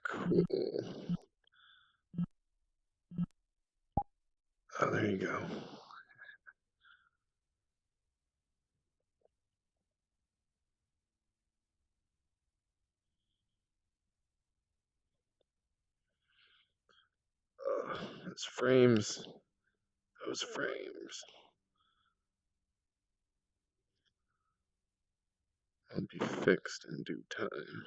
Cool. Oh, there you go. Those frames. Those frames. Will be fixed in due time.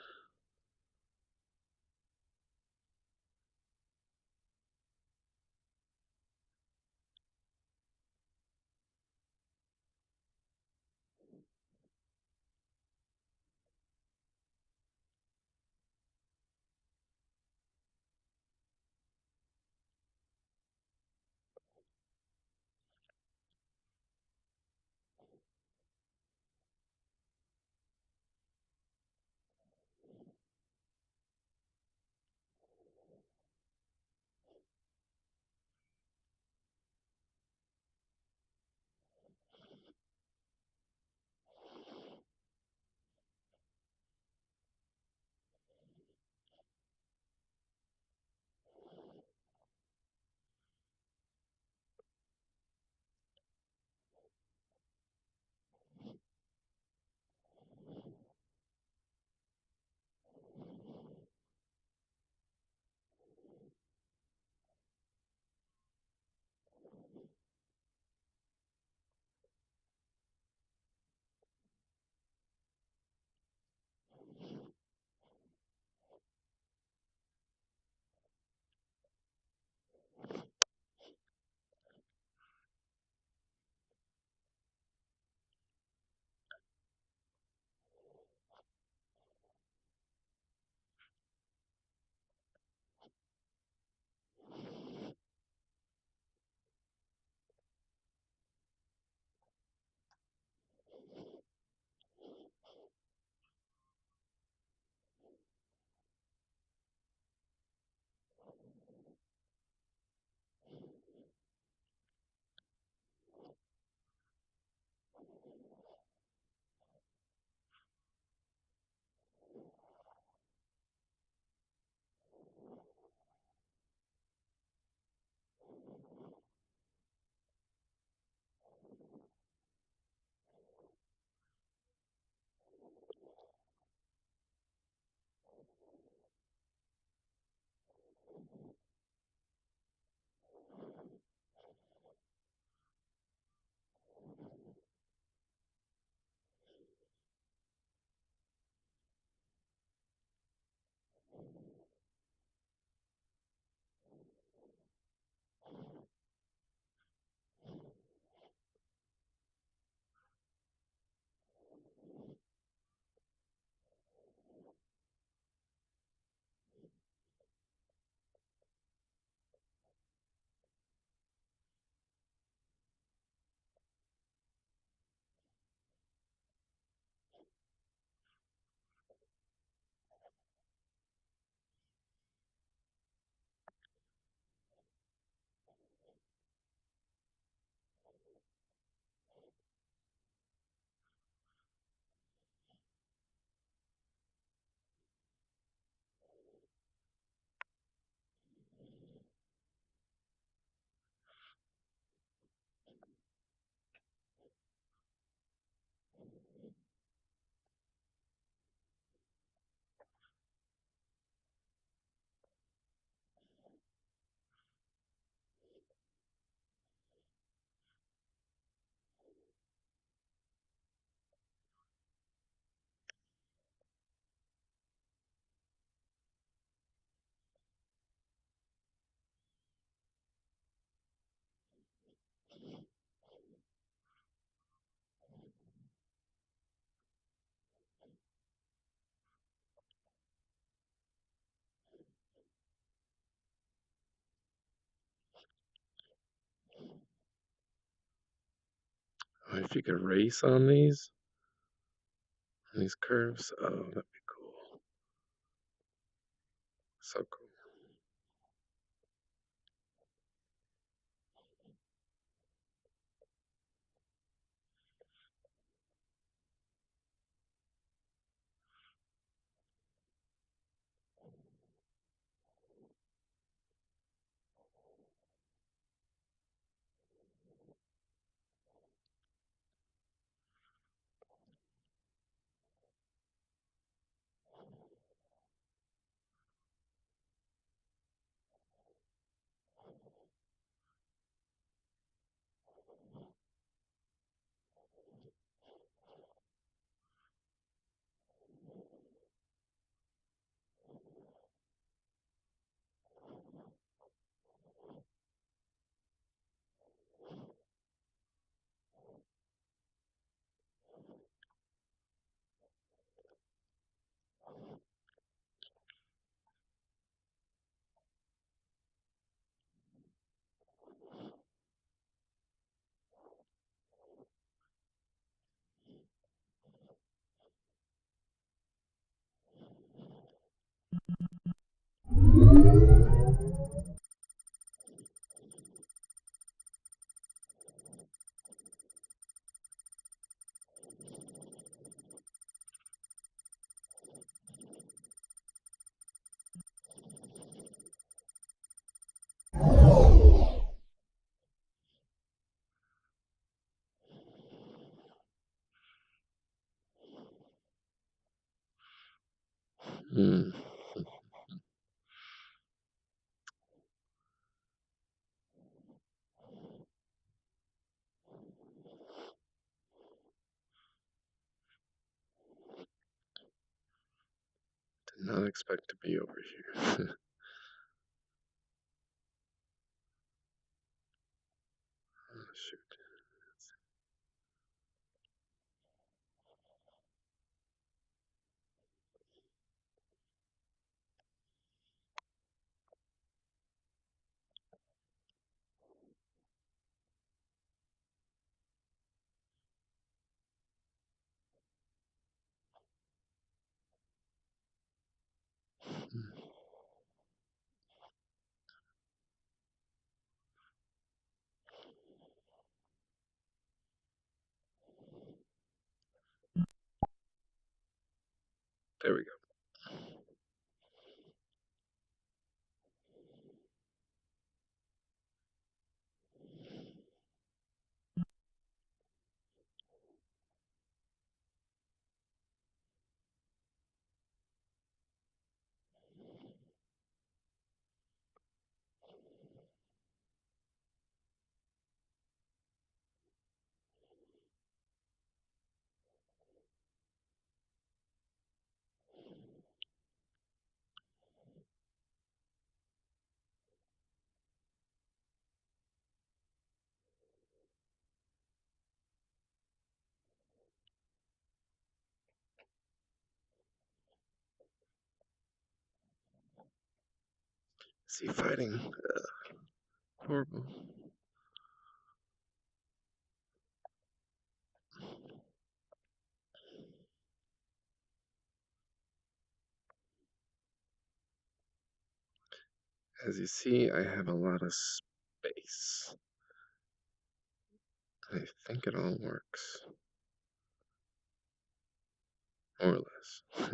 If you could race on these curves, oh, that'd be cool. So cool. Hmm. Did not expect to be over here. Oh, shoot. There we go. Is he fighting? Horrible. As you see, I have a lot of space. I think it all works. More or less.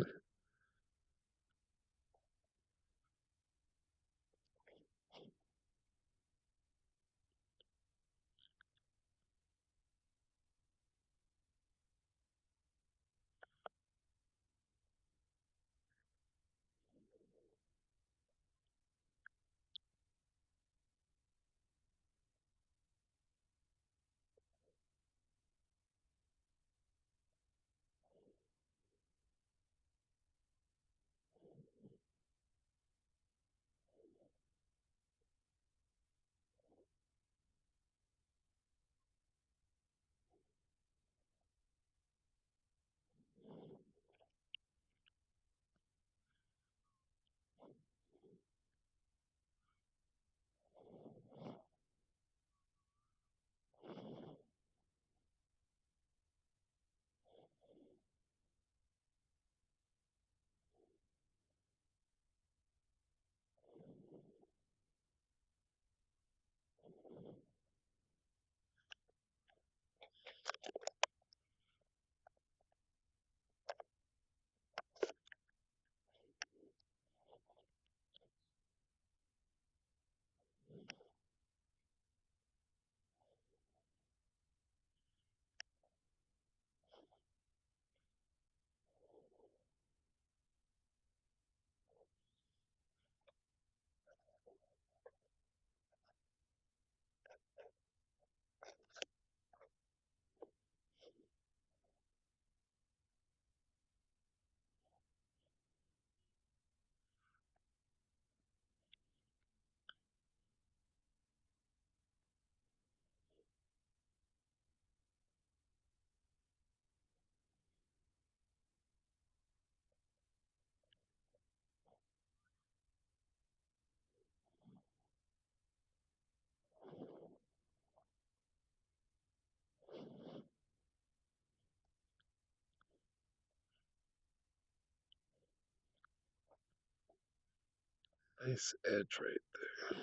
Nice edge right there.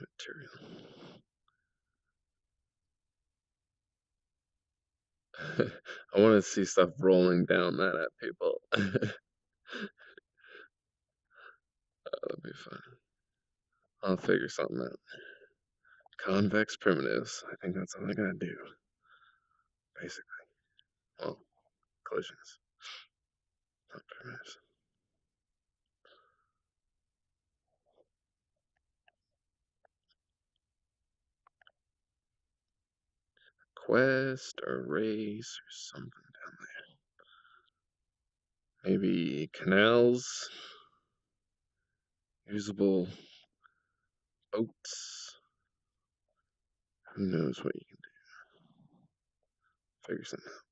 Material. I want to see stuff rolling down that at people. That'll be fun. I'll figure something out. Convex primitives. I think that's all I gotta do. Basically. Well, collisions. Not primitives. Quest or race or something down there. Maybe canals. Usable boats. Who knows what you can do. Figure something out.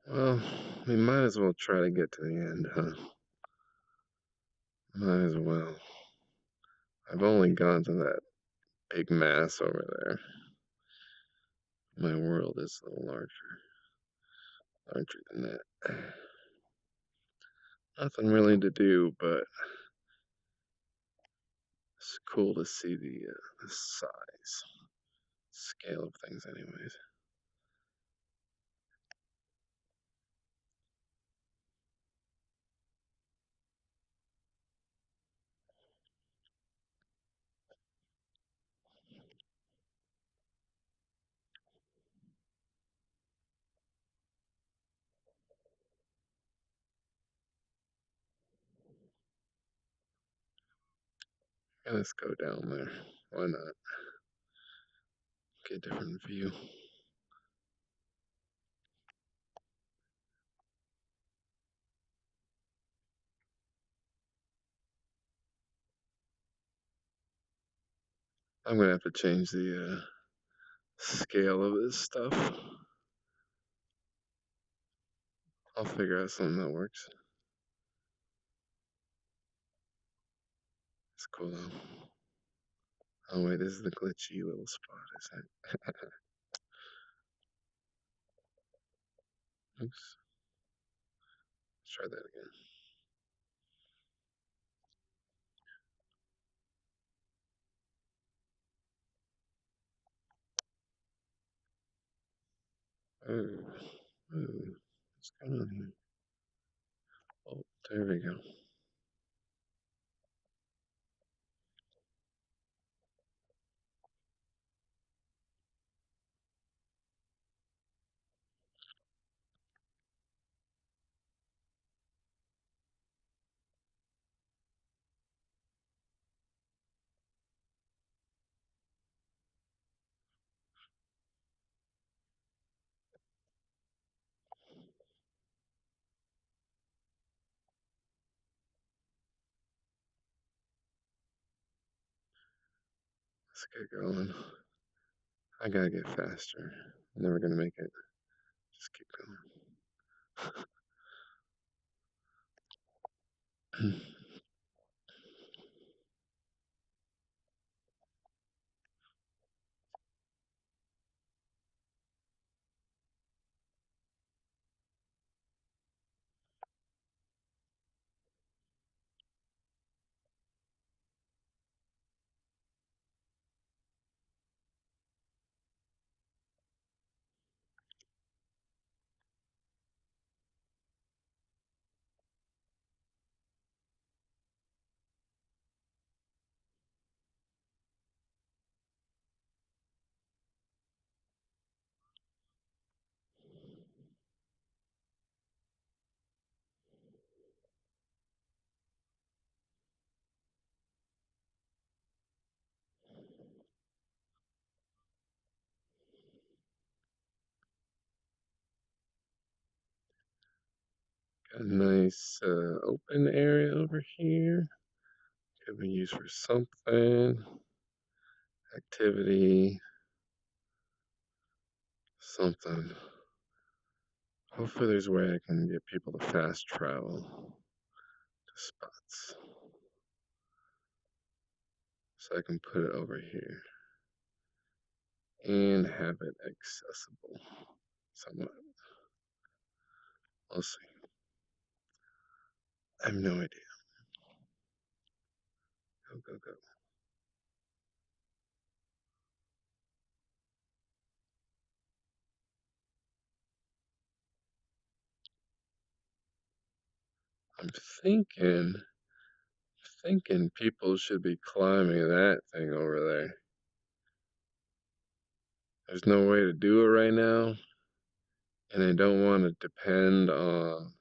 Well, we might as well try to get to the end, huh? Might as well. I've only gone to that big mass over there. My world is a little larger than that. Nothing really to do, but it's cool to see the size, scale of things, anyways. Yeah, let's go down there. Why not? Get a different view. I'm gonna have to change the scale of this stuff. I'll figure out something that works. It's cool though. Oh wait, this is the glitchy little spot, isn't it? Oops. Let's try that again. Oh, what's going on here? Oh, there we go. Let's get going. I gotta get faster. I'm never gonna make it. Just keep going. A nice open area over here. Could be used for something. Activity. Something. Hopefully there's a way I can get people to fast travel to spots. So I can put it over here and have it accessible somewhat. We'll see. I have no idea. Go, go, go. I'm thinking people should be climbing that thing over there. There's no way to do it right now, and I don't want to depend on,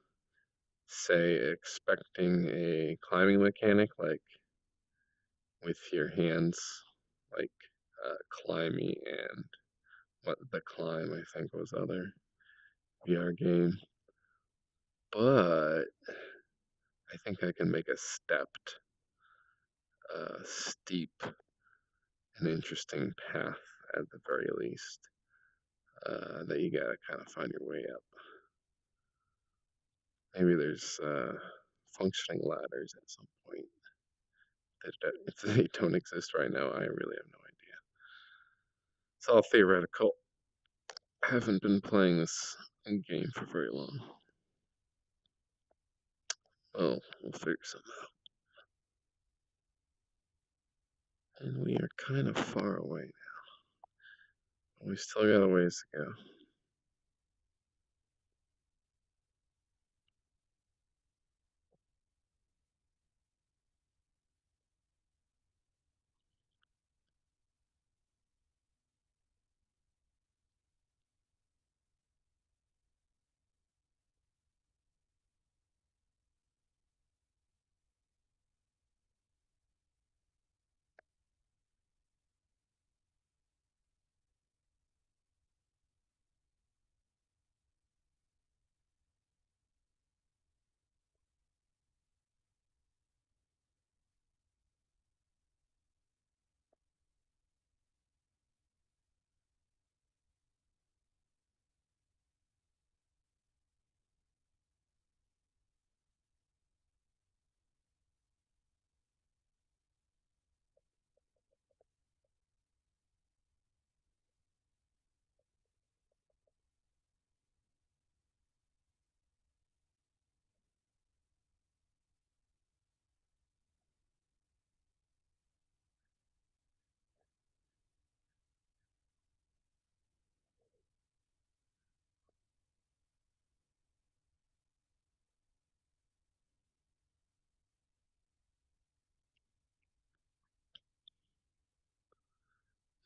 say, expecting a climbing mechanic like with your hands, like climbing and what the climb I think was other VR game. But I think I can make a stepped, steep, and interesting path at the very least. That you gotta kind of find your way up. Maybe there's functioning ladders at some point. If they don't exist right now, I really have no idea. It's all theoretical. I haven't been playing this game for very long. Oh, we'll figure something out. And we are kind of far away now. We still got a ways to go.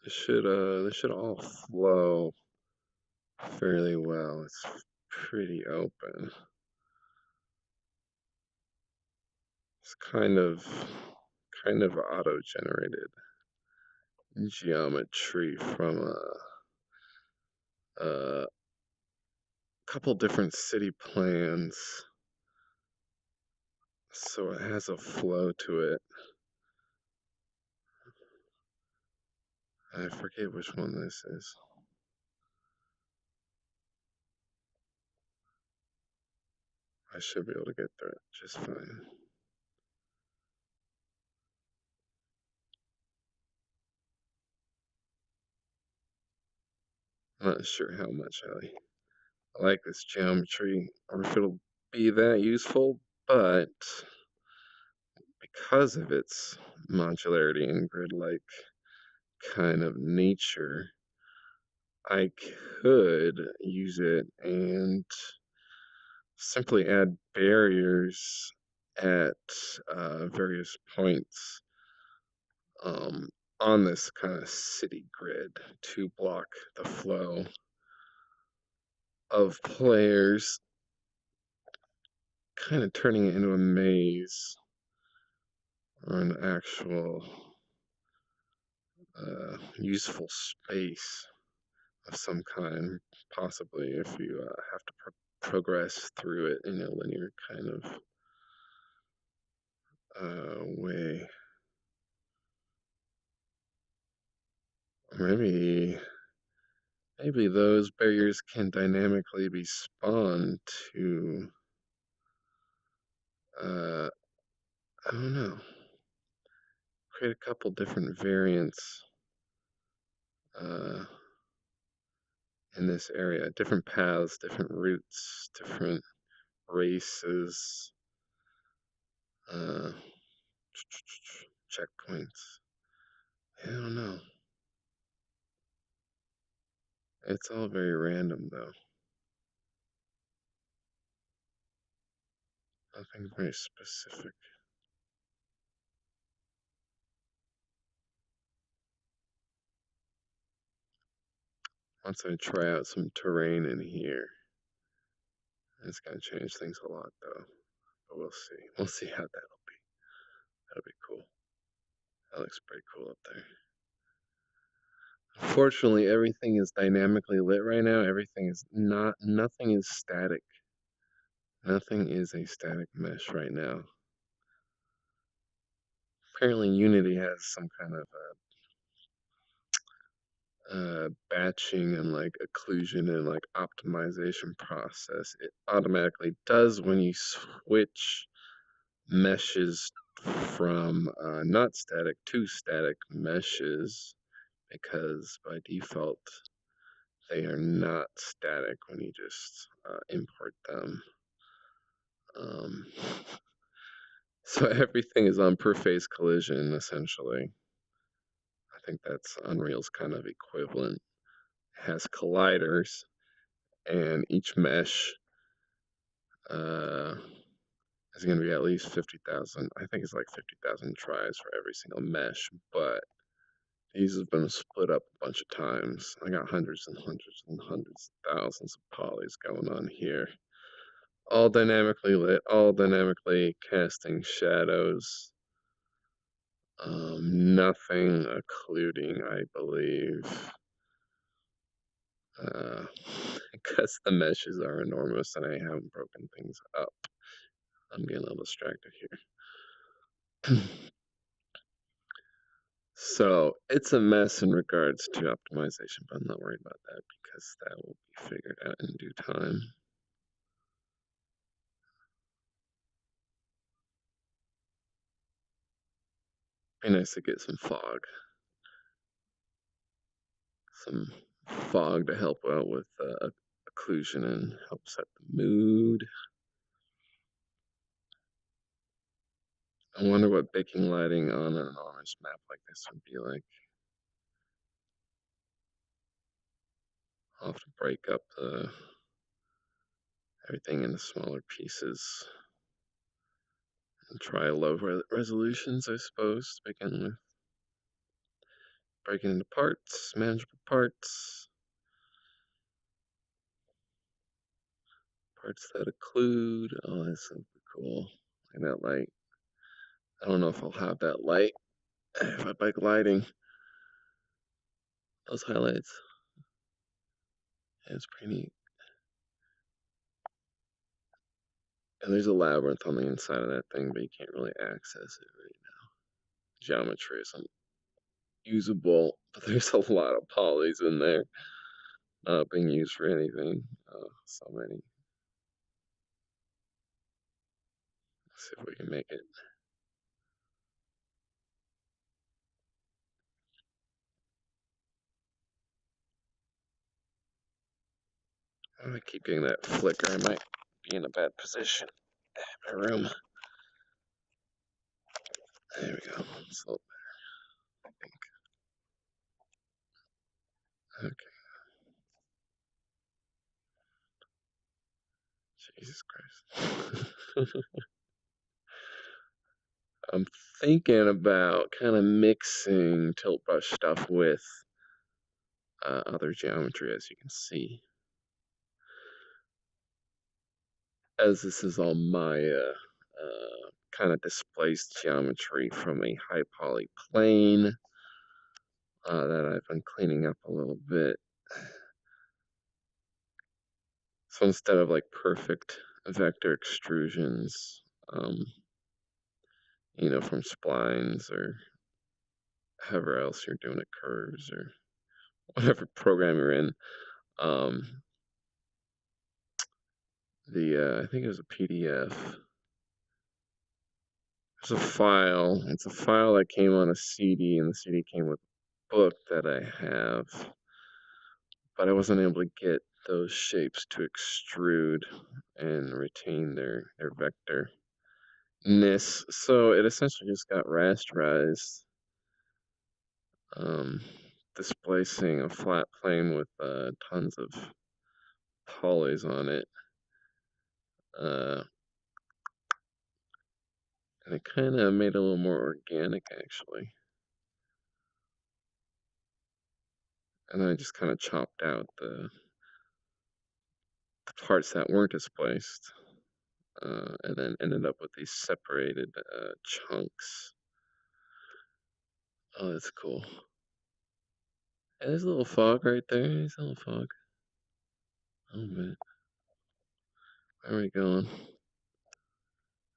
This should all flow fairly well. It's pretty open. It's kind of auto-generated geometry from a couple different city plans, so it has a flow to it. I forget which one this is. I should be able to get through it just fine. I'm not sure how much I like this geometry or if it'll be that useful, but because of its modularity and grid-like kind of nature, I could use it and simply add barriers at various points on this kind of city grid to block the flow of players, kind of turning it into a maze or an actual useful space of some kind, possibly if you have to progress through it in a linear kind of way. Or maybe those barriers can dynamically be spawned to uh, I don't know, create a couple different variants uh, in this area, different paths, different routes, different races, uh, checkpoints. I don't know. It's all very random though. Nothing very specific. Once I try out some terrain in here, it's gonna change things a lot though. But we'll see. We'll see how that'll be. That'll be cool. That looks pretty cool up there. Unfortunately, everything is dynamically lit right now. Nothing is static. Nothing is a static mesh right now. Apparently Unity has some kind of batching and like occlusion and like optimization process. It automatically does when you switch meshes from not static to static meshes, because by default they are not static when you just import them. So everything is on per phase collision essentially. I think that's Unreal's kind of equivalent. It has colliders, and each mesh uh, is going to be at least 50,000. I think it's like 50,000 tries for every single mesh, but these have been split up a bunch of times. I got hundreds and hundreds and hundreds of thousands of polys going on here. All dynamically lit, all dynamically casting shadows. Nothing occluding, I believe. Because the meshes are enormous and I haven't broken things up. I'm getting a little distracted here. So it's a mess in regards to optimization, but I'm not worried about that because that will be figured out in due time. Be nice to get some fog to help out with occlusion and help set the mood. I wonder what baking lighting on an enormous map like this would be like. I'll have to break up everything into smaller pieces and try low resolutions, I suppose, to begin with. Breaking into parts, manageable parts, parts that occlude. Oh, that's so cool. And that light. I don't know if I'll have that light if I like lighting. Those highlights. Yeah, it's pretty neat. And there's a labyrinth on the inside of that thing, but you can't really access it right now. Geometry isn't usable, but there's a lot of polys in there not being used for anything. So many. Let's see if we can make it. I'm gonna keep getting that flicker. I might be in a bad position. My room. There we go. It's a little better, I think. Okay. Jesus Christ. I'm thinking about kind of mixing tilt brush stuff with other geometry, as you can see. As this is all my kind of displaced geometry from a high poly plane that I've been cleaning up a little bit. So instead of like perfect vector extrusions, um, from splines or however else you're doing it, curves or whatever program you're in, um, I think it was a PDF. It's a file. It's a file that came on a CD, and the CD came with a book that I have, but I wasn't able to get those shapes to extrude and retain their vectorness. So it essentially just got rasterized, um, displacing a flat plane with tons of polys on it. And it kind of made it a little more organic, actually. And then I just kind of chopped out the parts that weren't displaced, and then ended up with these separated chunks. Oh, that's cool. Yeah, there's a little fog right there. There's a little fog. A little bit. Where are we going?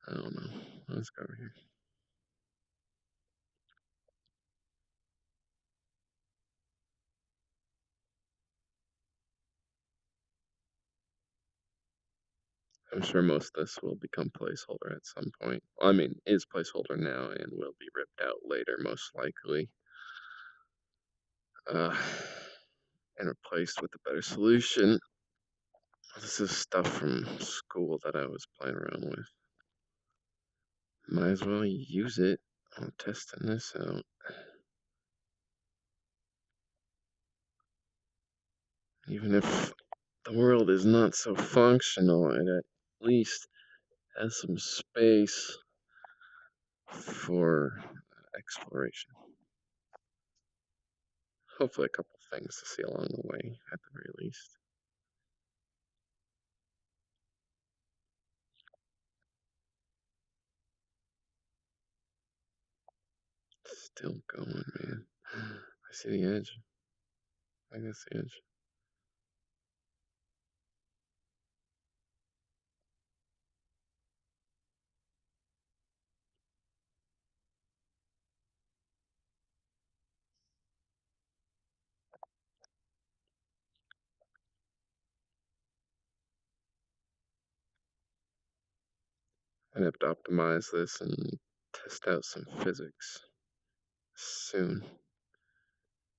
I don't know. Let's go over here. I'm sure most of this will become placeholder at some point. Well, I mean, is placeholder now and will be ripped out later, most likely. Uh, and replaced with a better solution. This is stuff from school that I was playing around with. Might as well use it. I'm testing this out. Even if the world is not so functional, it at least has some space for exploration. Hopefully a couple things to see along the way, at the very least. Still going, man. I see the edge. I guess the edge. I have to optimize this and test out some physics soon.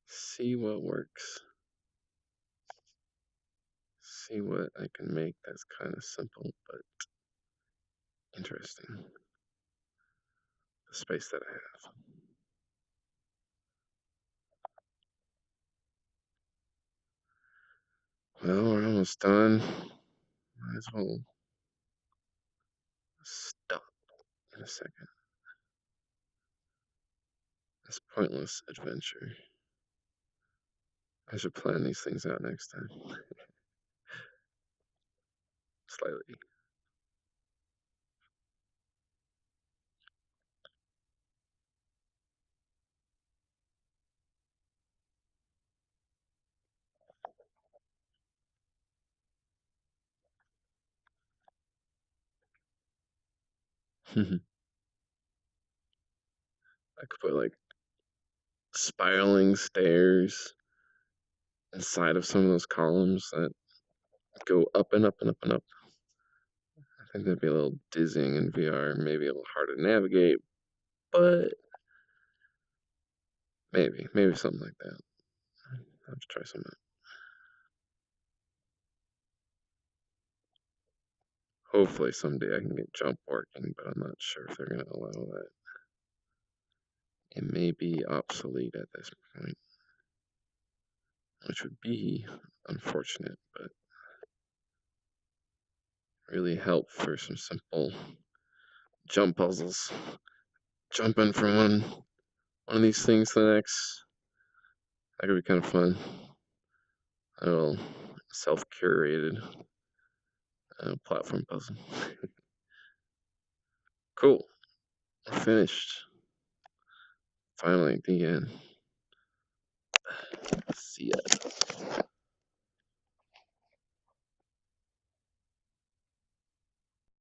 See what works. See what I can make that's kind of simple but interesting. The space that I have. Well, we're almost done. Might as well stop in a second. This pointless adventure. I should plan these things out next time. Slightly. I could put like spiraling stairs inside of some of those columns that go up and up and up and up. I think that'd be a little dizzying in VR, maybe a little harder to navigate, but maybe something like that. I'll have to try something out. Hopefully someday I can get jump working, but I'm not sure if they're going to allow that. It may be obsolete at this point, which would be unfortunate, but really help for some simple jump puzzles. Jumping from one of these things to the next. That could be kind of fun. A little self-curated platform puzzle. Cool. We're finished. Finally, the end. See ya.